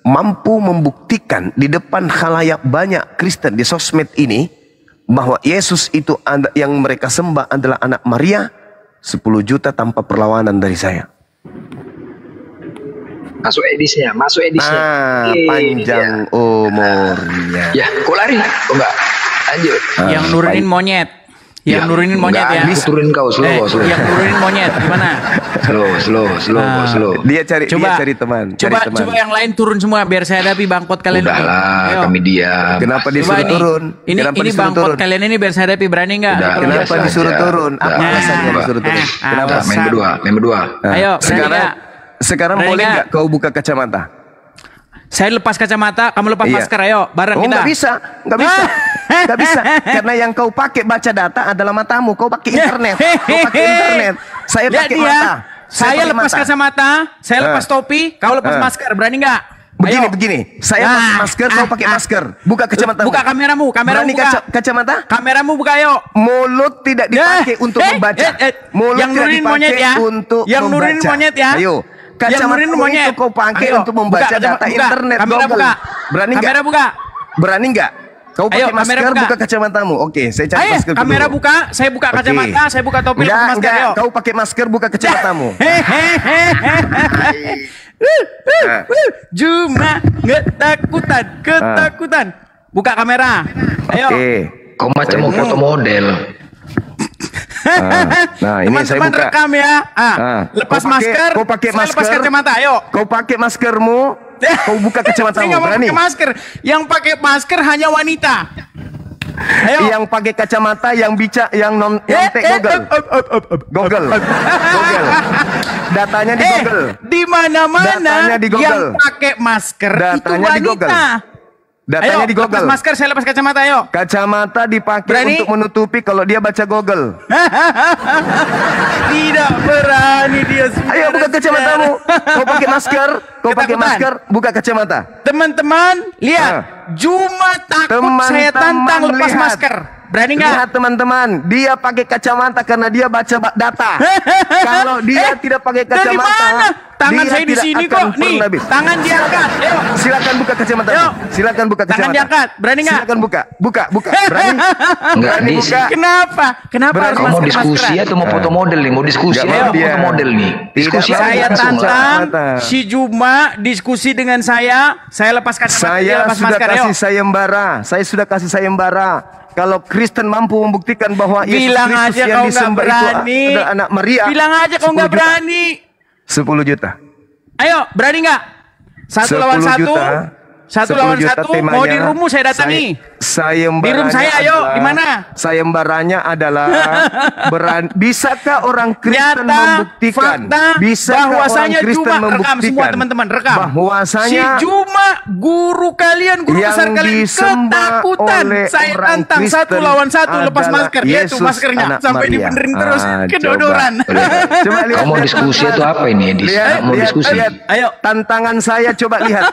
mampu membuktikan di depan khalayak banyak Kristen di sosmed ini bahwa Yesus itu yang mereka sembah adalah anak Maria, 10 juta tanpa perlawanan dari saya. Masuk edisinya. Nah, panjang umurnya. Ya, kok lari? Kok enggak? Lanjut. Yang nurunin monyet. Yang nurunin monyet ya. Bisa turunin kau slow. Yang nurunin monyet gimana? Slow. Dia cari teman. Coba yang lain turun semua biar saya hadapi bangkot kalian. Udahlah, kami diam. Kenapa disuruh turun? Ini bangkot kalian ini biar saya hadapi, berani nggak? Kenapa disuruh turun? Apa alasannya disuruh turun? Kenapa? Main berdua. Ayo, sekarang boleh nggak kau buka kacamata? Saya lepas kacamata, kamu lepas masker, ayo bareng kita. Nggak bisa. Karena yang kau pakai baca data adalah matamu. Kau pakai internet. Saya pakai mata. Saya lepas kacamata, saya lepas topi, kau lepas masker, berani nggak? Begini. Saya pakai masker, kau pakai masker. Buka kacamata. Buka kameramu Berani buka. Kacamata? Kameramu buka, ayo. Mulut tidak dipakai untuk membaca. Mulut yang nurunin monyet ya. Yang nurunin monyet ya. Ayo. Kacamata itu kau pakai untuk membaca data internet. Kamera buka. Berani nggak? Kamera buka. Berani nggak? Kau pakai masker, buka kacamatamu. Oke, saya cari masker dulu. Kamera buka, saya buka kacamata, saya buka topi, lepas masker. Ayo. Kau pakai masker, buka kacamatamu. Cuma ketakutan. Buka kamera. Ayo. Kau macam mau foto model. Nah, ini saya buka. Rekam ya. Lepas masker. Kau pakai masker. Lepas kacamata, ayo. Kau pakai maskermu. Kau buka kacamatamu. Berani? Pakai masker. Yang pakai masker hanya wanita. Ayo. Yang pakai kacamata, yang Google. Datanya di Google. Di mana-mana di Google. yang pakai masker itu wanita. Datanya di Google. Lepas masker, saya lepas kacamata, ayo. Kacamata dipakai untuk menutupi kalau dia baca Google. Tidak berani dia. Ayo buka kacamatamu. Kau pakai masker, buka kacamata. Teman-teman, lihat. Cuma takut saya tantang lepas masker. Berani nggak? Lihat teman-teman, dia pakai kacamata karena dia baca data. Kalau dia tidak pakai kacamata, tangan saya di sini kok. Nih, tangan diangkat. Ayo. Silakan buka kacamata. Silakan buka kacamata. Tangan diangkat. Berani nggak? Silakan buka. Berani? Berani buka. Kenapa harus mau diskusi atau mau foto model nih? Mau diskusi atau foto model nih? Diskusi. Saya tantang si Juma diskusi dengan saya. Saya lepas kacamata, dia lepas masker. Saya sudah kasih sayembara. Kalau Kristen mampu membuktikan bahwa Yesus Kristus yang disembah itu adalah anak Maria, bilang aja kau nggak berani. 10 juta. Ayo, berani nggak? 1 lawan 1. 1 lawan 1. Mau di rumah saya datangi. Di rumah saya, ayo. Di mana? Sayembaranya adalah bisakah orang Kristen membuktikan? Bahwasanya Juma, rekam semua teman-teman, rekam. Bahwasanya si Juma guru kalian, guru besar kalian ketakutan. Saya tantang 1 lawan 1 lepas masker. Dia tuh maskernya sampai dibenerin terus kedodoran. Coba lihat. Kamu mau diskusi itu apa ini? Mau diskusi. Ayo, tantangan saya, coba lihat.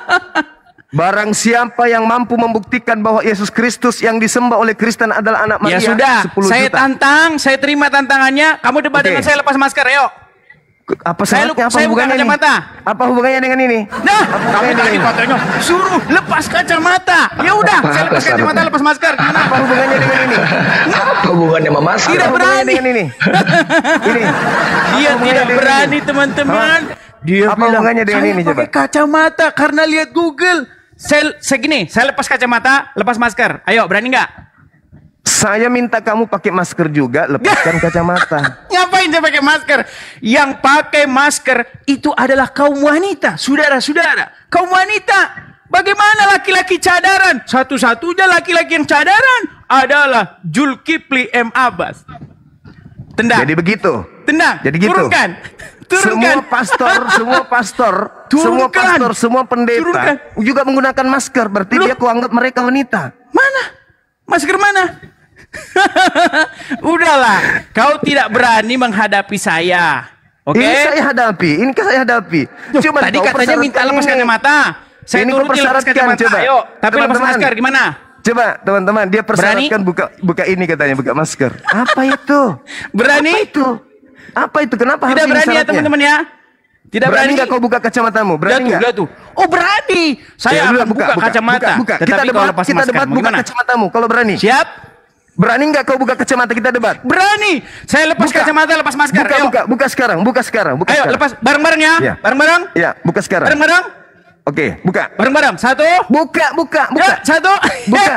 Barang siapa yang mampu membuktikan bahwa Yesus Kristus yang disembah oleh Kristen adalah anak Maria, ya sudah, 10 juta. Saya tantang, saya terima tantangannya. Kamu debat dengan saya lepas masker, ayo. Saya buka kacamata. Apa hubungannya dengan ini? Nah, kamu tadi katanya suruh lepas kacamata. Ya udah, saya lepas kacamata, lepas masker. Apa hubungannya dengan ini? Apa hubungannya sama masker? Tidak berani dengan ini. Dia tidak berani, teman-teman. Dia bilang, saya pakai kacamata karena lihat Google. Saya lepas kacamata, lepas masker. Ayo, berani nggak? Saya minta kamu pakai masker juga, lepaskan kacamata. Ngapain saya pakai masker? Yang pakai masker itu adalah kaum wanita, saudara-saudara. Kaum wanita. Bagaimana laki-laki cadaran? Satu-satunya laki-laki yang cadaran adalah Zulkifli M. Abbas. Tendang. Jadi begitu. Tendang. Jadi gitu. Turunkan. Semua pastor, semua pendeta juga menggunakan masker. Berarti dia kuanggap mereka wanita. Mana? Masker mana? Udahlah, kau tidak berani menghadapi saya. Oke? Ini saya hadapi. Cuma tadi katanya minta lepas kacamata. Saya turuti lepas kacamata. Ayo, tapi lepas masker gimana? Coba teman-teman, dia persyaratkan buka ini katanya, buka masker. Apa itu? Berani? Apa itu? Kenapa tidak harus berani ya teman-teman ya? Tidak Berani berani. nggak kau buka kacamatamu? Berani nggak? Lihat tuh. Oh berani. Saya dulu, akan buka kacamata. Buka. Tetapi Kita kalau debat, lepas kita masker, debat buka bagaimana? kacamatamu kalau berani. Siap? Berani nggak kau buka kacamata, kita debat? Berani. Saya lepas Buka. kacamata, lepas masker. Buka, Ayo. buka sekarang, buka sekarang. Ayo lepas bareng-bareng ya. Iya. Bareng-bareng. Ya, buka sekarang. Bareng-bareng. Oke, buka. Bareng-bareng. Satu. Buka. Ya, satu. Buka.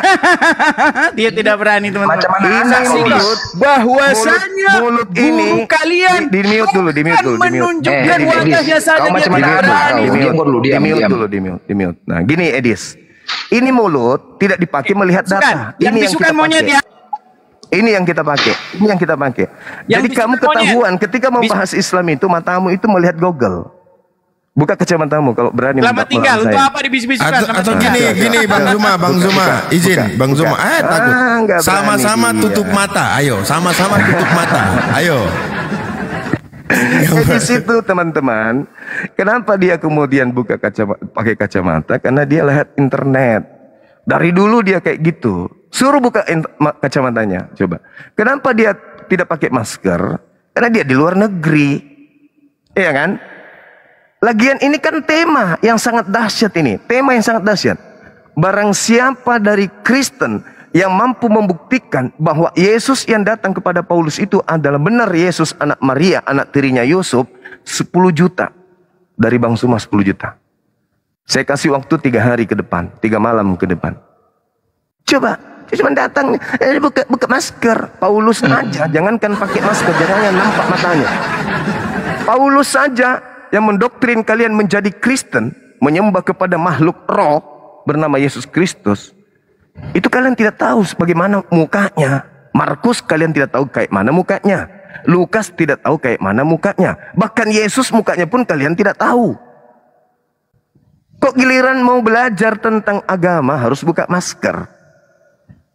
Dia tidak berani teman-teman. Macam mana Ini saksikan mulut. Bahwasanya Mulut guru ini kalian di mute dulu, di mute bukan dulu, di mute. menunjukkan Edis, wajahnya saja kau dia macam tidak mana? berani. Di mute. Nah, gini Edis. Ini mulut tidak dipakai melihat data. Yang Ini disukai kita monyet pakai. ya. Ini yang kita pakai. Yang Jadi kamu disukai monyet. ketahuan ketika membahas Islam itu matamu itu melihat Google. Buka kacamatamu kalau berani. Selamat minta tinggal. tolong Untuk saya. apa dibisik-bisik? Atau gini Bang Zuma, izin Bang Zuma. Takut. nggak berani Sama-sama dia. tutup mata. Ayo, sama-sama tutup mata. Ayo. Di situ teman-teman, kenapa dia kemudian buka pakai kacamata? Karena dia lihat internet. Dari dulu dia kayak gitu. Suruh buka kacamatanya, coba. Kenapa dia tidak pakai masker? Karena dia di luar negeri. Iya kan? Lagian ini kan tema yang sangat dahsyat ini. Tema yang sangat dahsyat. Barang siapa dari Kristen yang mampu membuktikan bahwa Yesus yang datang kepada Paulus itu adalah benar Yesus anak Maria, anak tirinya Yusuf, 10 juta. Dari Bang Suma 10 juta. Saya kasih waktu 3 hari ke depan, 3 malam ke depan. Coba, cuma datang, buka masker. Paulus aja, jangankan pakai masker, jangan nampak matanya. Paulus saja yang mendoktrin kalian menjadi Kristen, menyembah kepada makhluk roh bernama Yesus Kristus. Itu kalian tidak tahu bagaimana mukanya. Markus kalian tidak tahu kayak mana mukanya. Lukas tidak tahu kayak mana mukanya. Bahkan Yesus mukanya pun kalian tidak tahu. Kok giliran mau belajar tentang agama harus buka masker?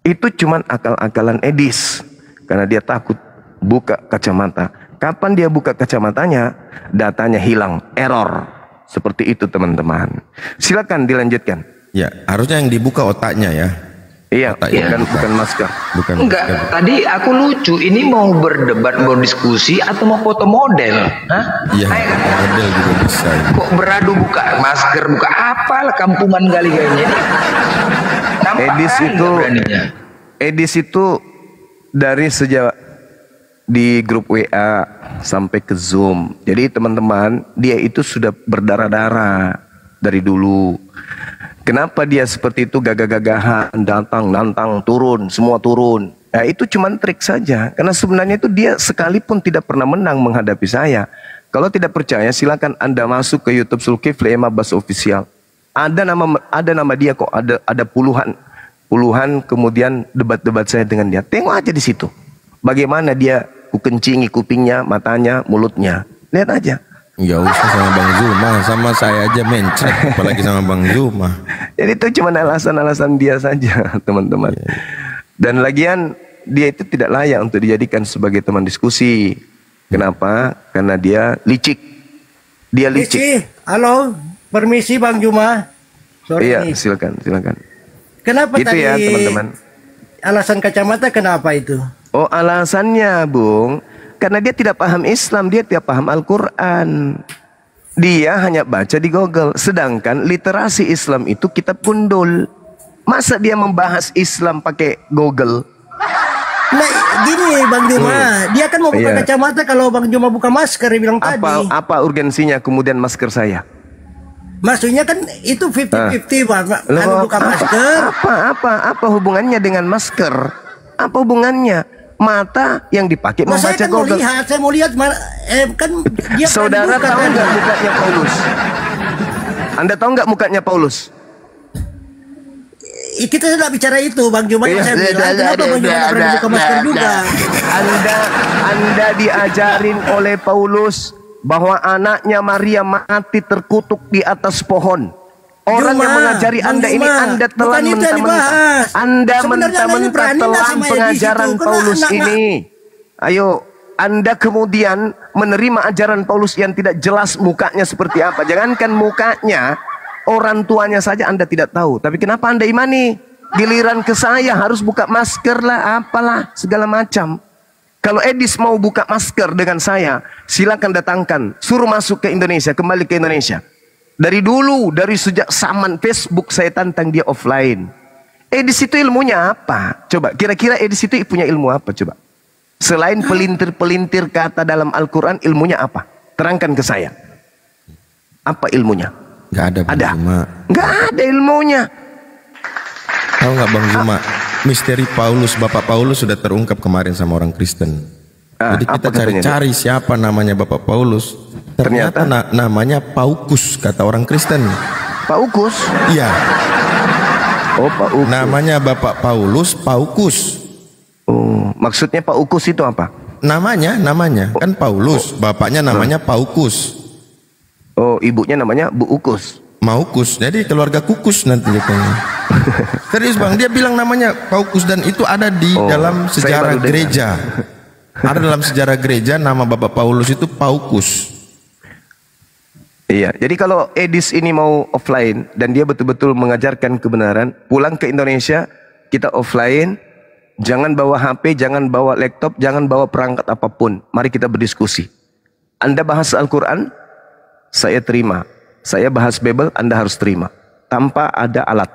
Itu cuman akal-akalan Edis. Karena dia takut buka kacamata. Kapan dia buka kacamatanya, datanya hilang, error. Seperti itu teman-teman. Silakan dilanjutkan. Ya, harusnya yang dibuka otaknya ya. Iya, Otaknya bukan masker. Bukan. Enggak, tadi aku lucu. Ini mau berdebat, mau diskusi atau mau foto model? Hah? Iya, Ayo, model juga bisa. kok beradu buka masker, buka apalah kampungan kali kayaknya ini. Nampak Edis kali itu, nggak beraninya. Edis itu dari sejak di grup WA sampai ke Zoom. Jadi teman-teman, dia itu sudah berdarah-darah dari dulu. Kenapa dia seperti itu gagah-gagahan, nantang, turun, semua turun. Ya itu cuman trik saja. Karena sebenarnya itu dia sekalipun tidak pernah menang menghadapi saya. Kalau tidak percaya silakan Anda masuk ke YouTube Zulkifli M. Abbas Official. Ada nama dia kok, ada puluhan kemudian debat-debat saya dengan dia. Tengok aja di situ. Bagaimana dia kukencingi kupingnya, matanya, mulutnya. Lihat aja. Nggak usah sama Bang Zuma, sama saya aja mencret, apalagi sama Bang Zuma. Jadi itu cuma alasan-alasan dia saja, teman-teman. Dan lagian dia itu tidak layak untuk dijadikan sebagai teman diskusi. Kenapa? Karena dia licik. Dia licik. Halo, permisi Bang Juma. Sorry Iya, nih. silakan. Kenapa Gitu tadi ya, teman-teman. alasan kacamata kenapa itu? Oh, alasannya, Bung, karena dia tidak paham Islam, dia tidak paham Al-Quran. Dia hanya baca di Google. Sedangkan literasi Islam itu kitab gundul. Masa dia membahas Islam pakai Google? Nah, gini Bang Juma, dia kan mau buka Iya. kacamata kalau Bang Juma buka masker, dia bilang tadi. Apa urgensinya kemudian masker saya? Maksudnya kan itu 50-50 Bang. Kalau buka masker, Apa hubungannya dengan masker? Apa hubungannya? Mata yang dipakai nah, saya membaca kan mau Google. lihat, kan dia Saudara buka tahu kan. nggak mukanya Paulus? Anda tahu nggak mukanya Paulus? Kita tidak bicara itu Bang Juma, yang saya bilang kenapa Bang Juma nggak berani buka masker juga? Anda diajarin oleh Paulus bahwa anaknya Maria mati terkutuk di atas pohon. Orang Juma, yang mengajari Bang Anda ini, Juma, Anda bukan telan itu yang mentah-mentah. dibahas. Anda Sebenarnya Anda ini mentah-mentah berani nggak telan sama Edis pengajaran itu? Karena Paulus anak- ini. Ayo, Anda kemudian menerima ajaran Paulus yang tidak jelas mukanya seperti apa. Jangankan mukanya, orang tuanya saja Anda tidak tahu. Tapi kenapa Anda imani? Giliran ke saya harus buka masker lah, apalah, segala macam. Kalau Edis mau buka masker dengan saya, silakan datangkan. Suruh masuk ke Indonesia, kembali ke Indonesia. Dari dulu, dari sejak zaman Facebook saya tantang dia offline. Edis itu ilmunya apa? Coba, kira-kira Edis itu punya ilmu apa? Coba. Selain pelintir-pelintir kata dalam Al-Quran, ilmunya apa? Terangkan ke saya. Apa ilmunya? Nggak ada Bang Zuma. Nggak ada ilmunya. Tahu nggak Bang Zuma? Misteri Paulus, Bapak Paulus sudah terungkap kemarin sama orang Kristen. Jadi kita cari-cari siapa namanya Bapak Paulus. Ternyata namanya Paukus, kata orang Kristen. Paukus? Iya. Oh, Paukus. Namanya Bapak Paulus, Paukus. Oh, maksudnya Paukus itu apa? Namanya kan Paulus, bapaknya namanya Paukus. Oh, ibunya namanya Bu Ukus. Maukus, jadi keluarga kukus nanti katanya. Serius Bang, dia bilang namanya Paukus dan itu ada di dalam sejarah gereja. Ada dalam sejarah gereja nama Bapak Paulus itu Paukus. Iya, jadi kalau Edis ini mau offline dan dia betul-betul mengajarkan kebenaran, pulang ke Indonesia, kita offline, jangan bawa HP, jangan bawa laptop, jangan bawa perangkat apapun. Mari kita berdiskusi. Anda bahas Al-Quran, saya terima. Saya bahas Bible, Anda harus terima. Tanpa ada alat.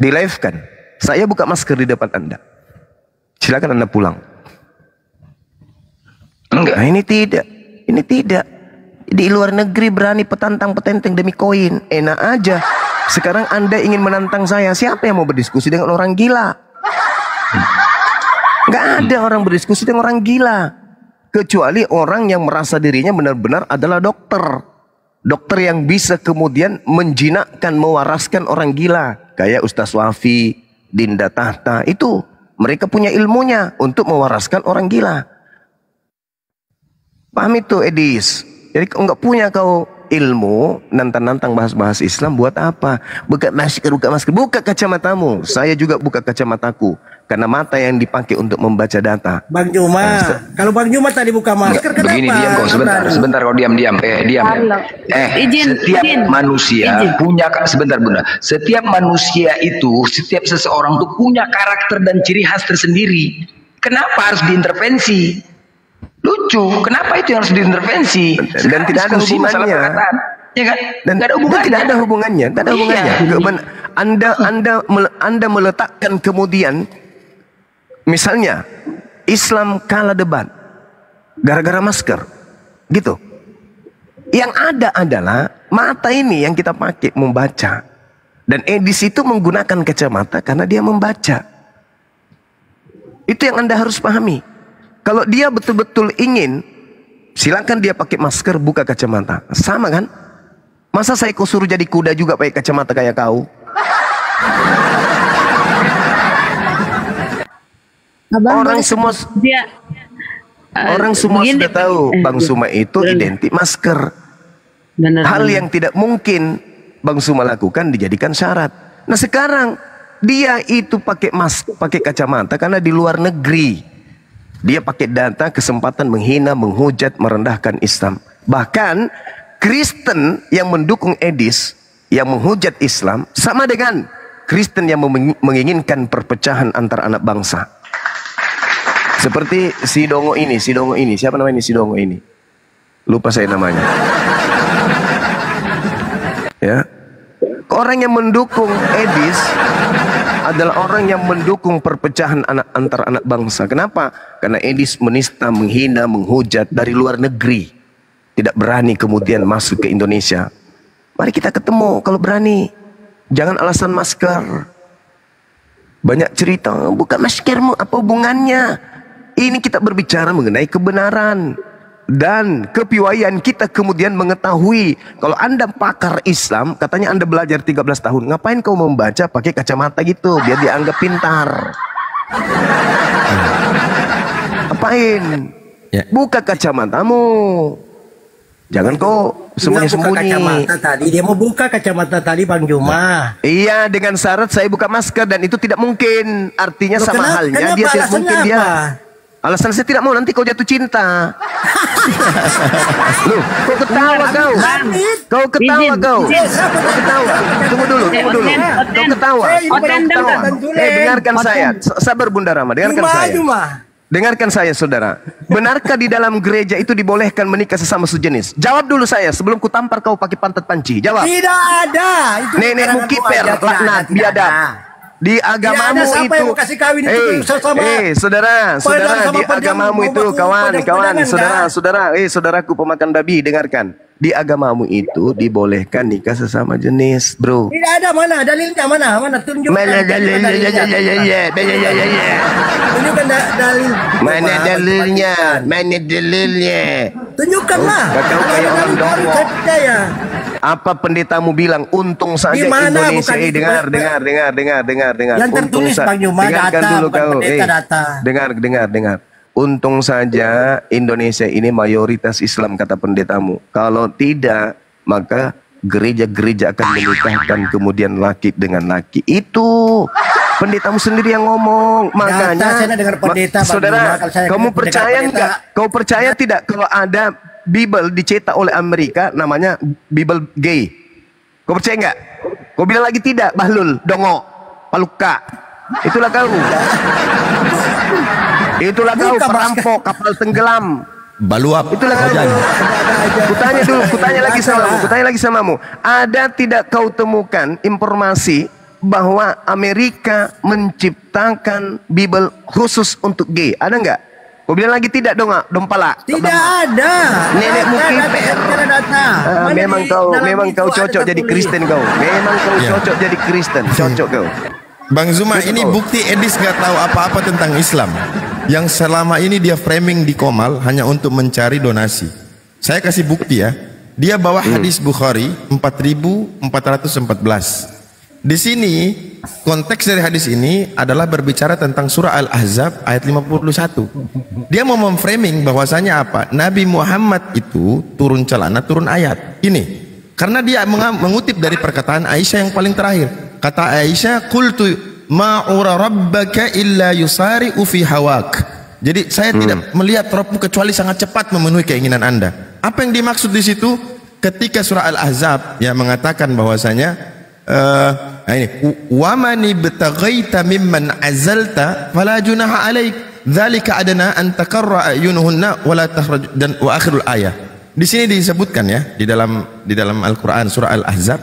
Di live kan. Saya buka masker di depan Anda. Silakan Anda pulang. Enggak. Nah, ini tidak. Ini tidak. Di luar negeri berani petantang-petenteng demi koin. Enak aja. Sekarang Anda ingin menantang saya. Siapa yang mau berdiskusi dengan orang gila? Enggak ada orang berdiskusi dengan orang gila. Kecuali orang yang merasa dirinya benar-benar adalah dokter. Dokter yang bisa kemudian menjinakkan, mewaraskan orang gila. Kayak Ustaz Wafi, Dinda Tahta. Itu mereka punya ilmunya untuk mewaraskan orang gila. Paham itu Edis? Jadi enggak punya kau ilmu, nantang-nantang bahas-bahas Islam buat apa? Buka masker, buka kacamatamu. Saya juga buka kacamataku. Karena mata yang dipakai untuk membaca data. Bang Juma, kalau Bang Juma tadi buka masker, kenapa? Begini, diam kau sebentar kau diam. Diam. Setiap manusia punya, sebentar Bunda. Setiap manusia itu, setiap seseorang itu punya karakter dan ciri khas tersendiri. Kenapa harus diintervensi? Lucu, kenapa itu yang harus diintervensi? Dan tidak ada hubungannya. Ya kan? Dan tidak ada hubungannya. Tidak ada hubungannya. Anda meletakkan kemudian, misalnya Islam kalah debat gara-gara masker, gitu. Yang ada adalah mata ini yang kita pakai membaca. Dan Edis itu menggunakan kacamata karena dia membaca. Itu yang Anda harus pahami. Kalau dia betul-betul ingin, silakan dia pakai masker, buka kacamata. Sama kan? Masa saya kau suruh jadi kuda juga pakai kacamata kayak kau? Orang semua sudah tahu Bang Suma itu identik masker. Hal yang tidak mungkin Bang Suma lakukan dijadikan syarat. Nah sekarang dia itu pakai masker, pakai kacamata karena di luar negeri. Dia pakai data kesempatan menghina, menghujat, merendahkan Islam. Bahkan Kristen yang mendukung Edis, yang menghujat Islam, sama dengan Kristen yang menginginkan perpecahan antar anak bangsa. Seperti si Dongo ini. Siapa namanya si Dongo ini? Lupa saya namanya. Ya. Orang yang mendukung Edis adalah orang yang mendukung perpecahan antar anak bangsa. Kenapa? Karena Edis menista, menghina, menghujat dari luar negeri. Tidak berani kemudian masuk ke Indonesia. Mari kita ketemu kalau berani. Jangan alasan masker. Banyak cerita, buka maskermu, apa hubungannya? Ini kita berbicara mengenai kebenaran. Dan kepiawaian kita kemudian mengetahui. Kalau Anda pakar Islam, katanya Anda belajar 13 tahun. Ngapain kau membaca pakai kacamata gitu? Biar dianggap pintar. Apain? Ya. Buka kacamatamu. Jangan kau sembunyi-sembunyi. Dia mau buka kacamata tadi Bang Juma. Iya, dengan syarat saya buka masker dan itu tidak mungkin. Artinya sama halnya dia tidak mungkin dia. Alasan saya tidak mau, nanti kau jatuh cinta. Loh, kau ketawa kau. Kau ketawa kau. Kau ketawa. Tunggu dulu. Kau ketawa. Dengarkan saya. Sabar Bunda Rama, dengarkan saya. Dengarkan saya saudara. Benarkah di dalam gereja itu dibolehkan menikah sesama sejenis? Jawab dulu saya sebelum ku tampar kau pakai pantat panci. Jawab. Tidak ada. Itu Nenekmu kiper, laknat, biadab. Di agamamu itu, saudara, di agamamu itu, saudaraku pemakan babi, dengarkan. Di agamamu itu dibolehkan nikah sesama jenis, bro. Tidak ada, mana dalilnya, mana tunjukkan. Mana dalilnya? Tunjukkan dalil. Mana dalilnya? Tunjukkanlah. Kau kayak orang dongkol. Saya. Apa pendetamu bilang? Untung saja Indonesia. Dengar. Yang tertulis Bang Juma, dengarkan data, dulu kau. data. Dengar. Untung saja Indonesia ini mayoritas Islam kata pendetamu. Kalau tidak, maka gereja-gereja akan menikahkan kemudian laki dengan laki. Itu pendetamu sendiri yang ngomong. Makanya, saudara, kamu percaya enggak? Kau percaya tidak kalau ada Bible dicetak oleh Amerika namanya Bible gay? Kau percaya enggak? Kau bilang lagi tidak, bahlul, dongo, paluka. Itulah kau. Itulah kau perampok, kapal tenggelam. Baluap. Itulah kau. Kutanya lagi samamu. Ada tidak kau temukan informasi bahwa Amerika menciptakan Bible khusus untuk gay? Ada enggak? Kau bilang lagi tidak dong, dompala. Tidak ada. Nenekmu kiper. Memang kau cocok jadi Kristen kau. Memang kau cocok jadi Kristen. Cocok kau. Bang Zuma, ini bukti Edis gak tahu apa-apa tentang Islam. Yang selama ini dia framing di Komal hanya untuk mencari donasi. Saya kasih bukti ya. Dia bawa hadis Bukhari 4414. Di sini konteks dari hadis ini adalah berbicara tentang surah Al-Ahzab ayat 51. Dia mau memframing bahwasanya apa? Nabi Muhammad itu turun celana, turun ayat. Ini karena dia mengutip dari perkataan Aisyah yang paling terakhir. Kata Aisyah, "Qultu ma'ura rabbaka illa yusari'u fi hawak." Jadi saya tidak melihat Rabbmu kecuali sangat cepat memenuhi keinginan Anda. Apa yang dimaksud di situ? Ketika surah Al-Ahzab yang mengatakan bahwasanya wa man ibtaghaita mimman azalta fala junaha alaik dzalika adana an taqarra ayunuhunna wala tahraj, dan wa akhirul ayah. Di sini disebutkan ya di dalam Al-Qur'an surah Al-Ahzab,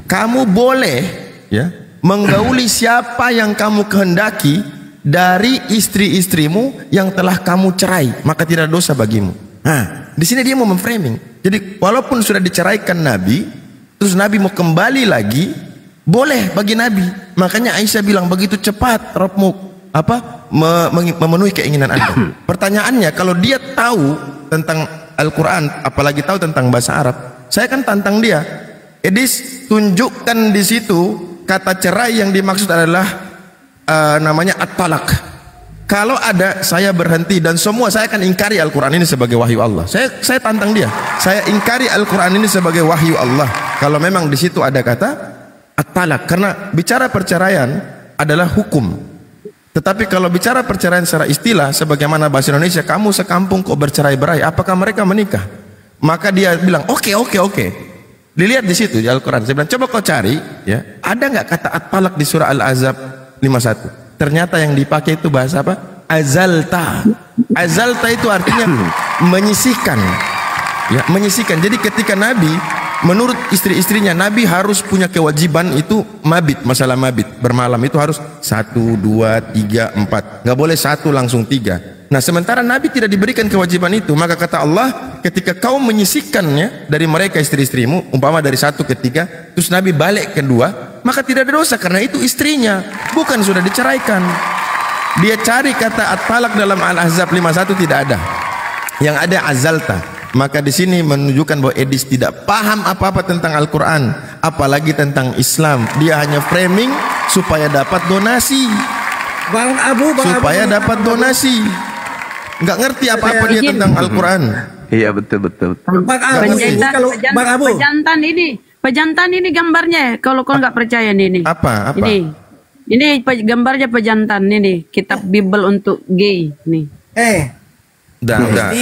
kamu boleh ya menggauli siapa yang kamu kehendaki dari istri-istrimu yang telah kamu cerai, maka tidak ada dosa bagimu. Nah, di sini dia mau memframing. Jadi walaupun sudah diceraikan Nabi, terus Nabi mau kembali lagi, boleh bagi Nabi. Makanya Aisyah bilang begitu cepat Rabbmu memenuhi keinginan Anda. Pertanyaannya, kalau dia tahu tentang Al-Quran, apalagi tahu tentang bahasa Arab, saya kan tantang dia. Edis, tunjukkan di situ kata cerai yang dimaksud adalah namanya at-talaq. Kalau ada, saya berhenti dan semua saya akan ingkari Al-Quran ini sebagai wahyu Allah. Saya tantang dia. Saya ingkari Al-Quran ini sebagai wahyu Allah. Kalau memang di situ ada kata at-talaq, karena bicara perceraian adalah hukum. Tetapi kalau bicara perceraian secara istilah, sebagaimana bahasa Indonesia, kamu sekampung kok bercerai-berai, apakah mereka menikah? Maka dia bilang, oke. Dilihat di situ di Al-Quran. Saya bilang, coba kau cari, ya, ada nggak kata at-talaq di surah Al-Ahzab 51? Ternyata yang dipakai itu bahasa apa? Azalta. Azalta itu artinya menyisihkan. Ya, menyisihkan. Jadi ketika Nabi, menurut istri-istrinya, Nabi harus punya kewajiban itu mabit, masalah mabit, bermalam itu harus 1, 2, 3, 4. Nggak boleh 1 langsung 3. Nah, sementara Nabi tidak diberikan kewajiban itu, maka kata Allah, ketika kau menyisihkannya dari mereka istri-istrimu, umpama dari 1 ke 3, terus Nabi balik ke 2, maka tidak ada dosa karena itu istrinya, bukan sudah diceraikan. Dia cari kata at-talaq dalam Al-Ahzab 51 tidak ada. Yang ada azalta. Maka di sini menunjukkan bahwa Edis tidak paham apa-apa tentang Al-Quran, apalagi tentang Islam. Dia hanya framing supaya dapat donasi. Bang Abu, dapat donasi. Nggak ngerti apa-apa dia tentang Al-Quran. Iya, betul. Bang Abu, kalau Bang Abu, pejantan ini gambarnya. Kalau kau nggak percaya ini. Apa? Ini gambarnya pejantan ini. Kitab Bible untuk gay nih. Udah.